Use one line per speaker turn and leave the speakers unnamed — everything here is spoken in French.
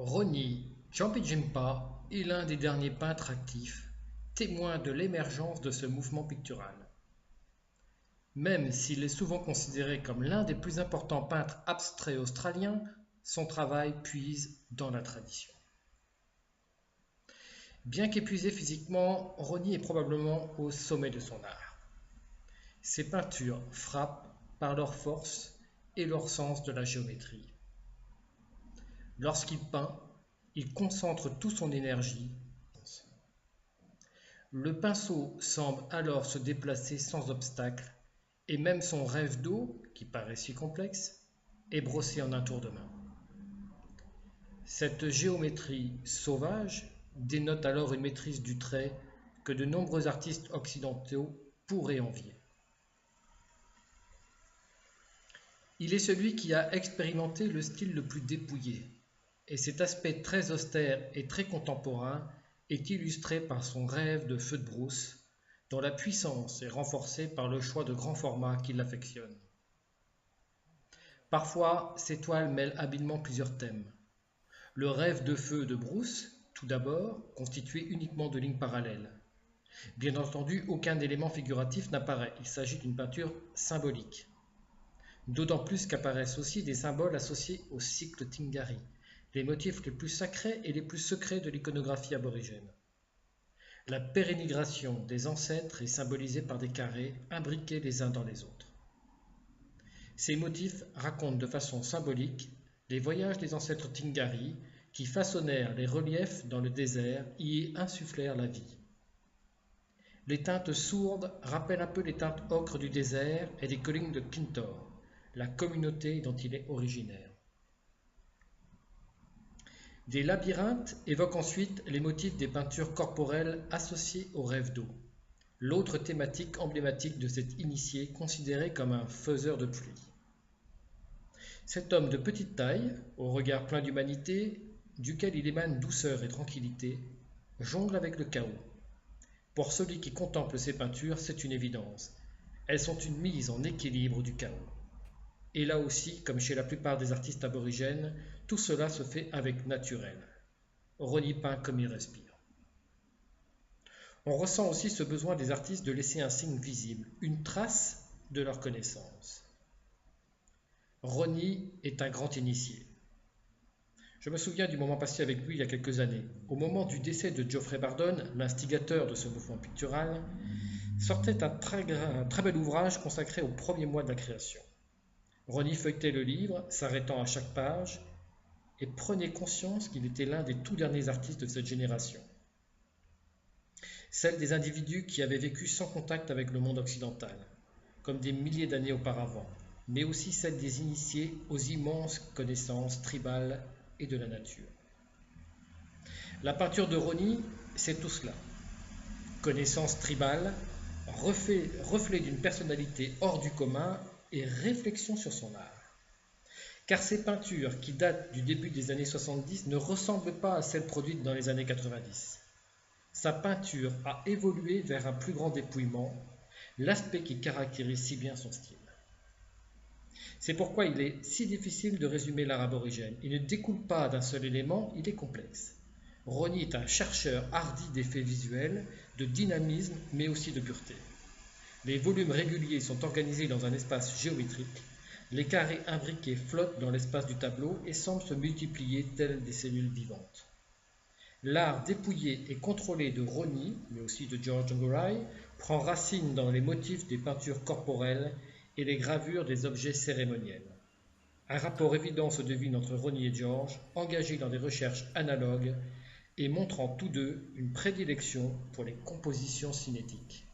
Roni Champi-Gimpa est l'un des derniers peintres actifs, témoin de l'émergence de ce mouvement pictural. Même s'il est souvent considéré comme l'un des plus importants peintres abstraits australiens, son travail puise dans la tradition. Bien qu'épuisé physiquement, Roni est probablement au sommet de son art. Ses peintures frappent par leur force et leur sens de la géométrie. Lorsqu'il peint, il concentre toute son énergie. Le pinceau semble alors se déplacer sans obstacle, et même son rêve d'eau, qui paraît si complexe, est brossé en un tour de main. Cette géométrie sauvage dénote alors une maîtrise du trait que de nombreux artistes occidentaux pourraient envier. Il est celui qui a expérimenté le style le plus dépouillé, et cet aspect très austère et très contemporain est illustré par son rêve de feu de brousse, dont la puissance est renforcée par le choix de grands formats qu'il affectionne. Parfois, ses toiles mêlent habilement plusieurs thèmes. Le rêve de feu de brousse, tout d'abord, constitué uniquement de lignes parallèles. Bien entendu, aucun élément figuratif n'apparaît, il s'agit d'une peinture symbolique. D'autant plus qu'apparaissent aussi des symboles associés au cycle Tingari, les motifs les plus sacrés et les plus secrets de l'iconographie aborigène. La pérennigration des ancêtres est symbolisée par des carrés imbriqués les uns dans les autres. Ces motifs racontent de façon symbolique les voyages des ancêtres Tingari qui façonnèrent les reliefs dans le désert et y insufflèrent la vie. Les teintes sourdes rappellent un peu les teintes ocre du désert et des collines de Kintore, la communauté dont il est originaire. Des labyrinthes évoquent ensuite les motifs des peintures corporelles associées au rêve d'eau, l'autre thématique emblématique de cet initié considéré comme un faiseur de pluie. Cet homme de petite taille, au regard plein d'humanité, duquel il émane douceur et tranquillité, jongle avec le chaos. Pour celui qui contemple ces peintures, c'est une évidence. Elles sont une mise en équilibre du chaos. Et là aussi, comme chez la plupart des artistes aborigènes, tout cela se fait avec naturel. Roni peint comme il respire. On ressent aussi ce besoin des artistes de laisser un signe visible, une trace de leur connaissance. Roni est un grand initié. Je me souviens du moment passé avec lui il y a quelques années. Au moment du décès de Geoffrey Bardon, l'instigateur de ce mouvement pictural, sortait un très bel ouvrage consacré aux premiers mois de la création. Roni feuilletait le livre, s'arrêtant à chaque page, et prenait conscience qu'il était l'un des tout derniers artistes de cette génération. Celle des individus qui avaient vécu sans contact avec le monde occidental, comme des milliers d'années auparavant, mais aussi celle des initiés aux immenses connaissances tribales et de la nature. La peinture de Roni, c'est tout cela. Connaissance tribale, reflet d'une personnalité hors du commun et réflexion sur son art. Car ces peintures, qui datent du début des années 70, ne ressemblent pas à celles produites dans les années 90. Sa peinture a évolué vers un plus grand dépouillement, l'aspect qui caractérise si bien son style. C'est pourquoi il est si difficile de résumer l'art aborigène. Il ne découle pas d'un seul élément, il est complexe. Roni est un chercheur hardi d'effets visuels, de dynamisme, mais aussi de pureté. Les volumes réguliers sont organisés dans un espace géométrique. Les carrés imbriqués flottent dans l'espace du tableau et semblent se multiplier telles des cellules vivantes. L'art dépouillé et contrôlé de Roni, mais aussi de George Ngurai, prend racine dans les motifs des peintures corporelles et les gravures des objets cérémoniels. Un rapport évident se devine entre Roni et George, engagés dans des recherches analogues et montrant tous deux une prédilection pour les compositions cinétiques.